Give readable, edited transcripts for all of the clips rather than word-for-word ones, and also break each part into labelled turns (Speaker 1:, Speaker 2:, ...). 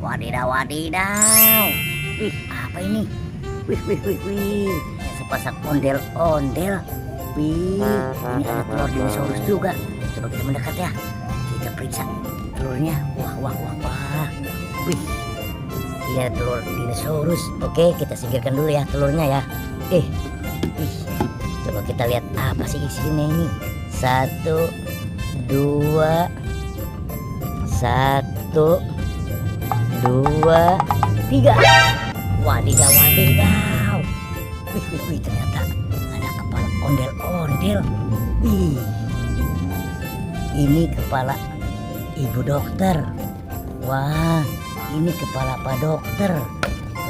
Speaker 1: Wadidaw, wadidaw. Wih, apa ini? Wih. Sepasang ondel-ondel. Wih, ini ada telur dinosaurus juga. Coba kita mendekat ya. Kita periksa telurnya. Wah. Wih, ini ada telur dinosaurus. Oke, kita singkirkan dulu ya telurnya ya. Wih, coba kita lihat apa sih isinya ini. 1, 2, 1, 2, 3. Wadidaw. Wih, ternyata ada kepala ondel-ondel. Wih, ini kepala ibu dokter. Wah, ini kepala pak dokter.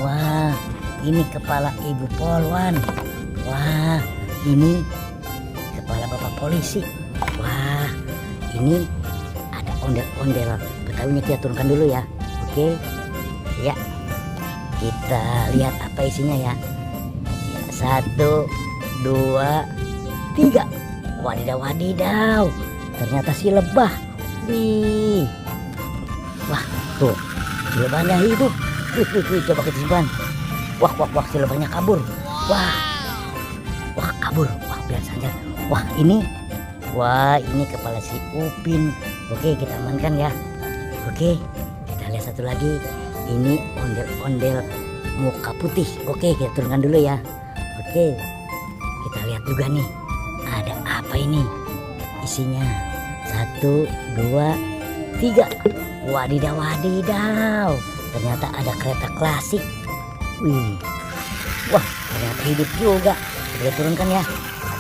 Speaker 1: Wah, ini kepala ibu polwan. Wah, ini kepala bapak polisi. Wah, ini ada ondel-ondel Betawinya, kita turunkan dulu ya. Oke, ya, kita lihat apa isinya ya. 1, 2, 3. Wadidaw. Ternyata si lebah. Wih, wah tuh, si lebahnya hidup. Wih, coba kita simpan. Wah, si lebahnya kabur. Wah, kabur. Wah, biar saja. Wah, ini kepala si Upin. Oke, kita amankan ya. Oke, kita lihat satu lagi. Ini ondel-ondel muka putih. Oke, kita turunkan dulu ya. Oke, kita lihat juga nih, ada apa ini isinya. 1, 2, 3. Wadidaw. Ternyata ada kereta klasik. Wih, wah, ternyata hidup juga. Kita turunkan ya.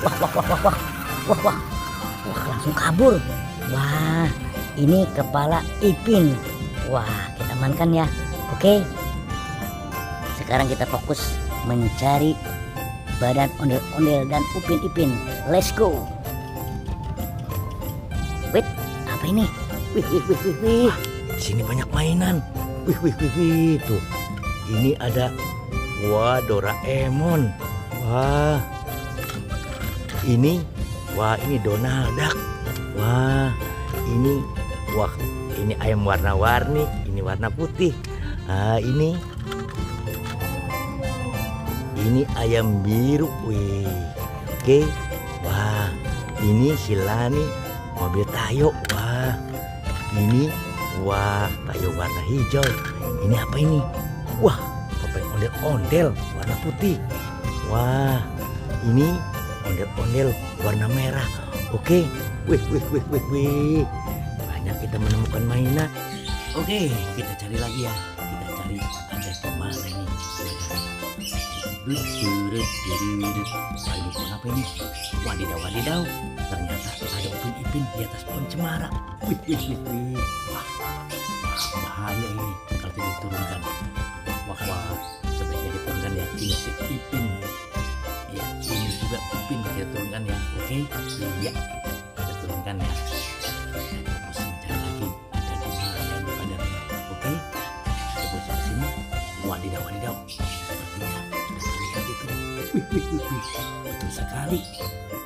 Speaker 1: Wah, langsung kabur. Wah, ini kepala Ipin. Wah, kita amankan ya. Oke, sekarang kita fokus mencari badan ondel-ondel dan Upin Ipin. Let's go. Wait, apa ini? Wih.
Speaker 2: Di sini banyak mainan. Wih, tuh. Ini ada Doraemon. Wah, ini Donald Duck. Ini ayam warna-warni. Ini warna putih. Ini ayam biru. Wih, oke. Wah, ini si Lani mobil Tayo. Wah, ini Tayo warna hijau. Ini apa ini? Wah, topeng ondel-ondel warna putih. Wah, ini ondel-ondel warna merah. Oke. Wih. Banyak kita menemukan mainan. Oke, kita cari lagi ya. Kita cari ada kemana ini? Ini apa ini? Wadidaw. Ternyata ada Upin Ipin di atas pohon cemara. Wih. Wah, bahaya ini kalau tidak diturunkan. Wah, sebaiknya diturunkan ya. Ini si Ipin. Ya, ini juga Upin, kita turunkan ya. Oke, ya, kita turunkan ya. Terus mencari lagi ada di mana ini badannya. Oke, coba di sini. Wadidaw. Sepertinya lihat itu. Wih. Betul sekali.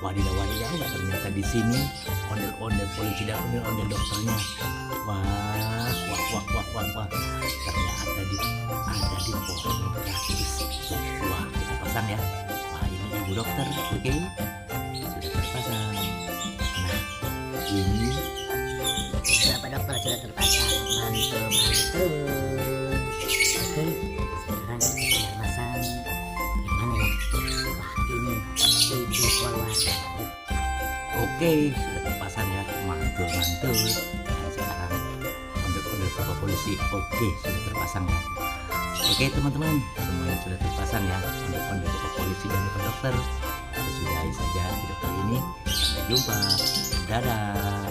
Speaker 2: Wadidaw. Ternyata di sini ondel-ondel polisi dan ondel-ondel dokternya. Wah. Ternyata ada di pohon gratis. Wah, kita pasang ya. Wah, ini ibu dokter. Oke, sudah terpasang. Nah, ini
Speaker 1: Berapa dokter sudah terpasang? Mantul. Oke, sekarang kita masang yang mana ya? Wah, ini ibu polwan.
Speaker 2: oke, sudah terpasang ya. Mantul. Nah, sekarang ondel-ondel bapak polisi. Oke, sudah terpasang ya. Oke teman-teman, semuanya sudah terpasang ya. Ondel-ondel bapak polisi dan bapak dokter. Sudahi saja video kali ini. Sampai jumpa. Dadah.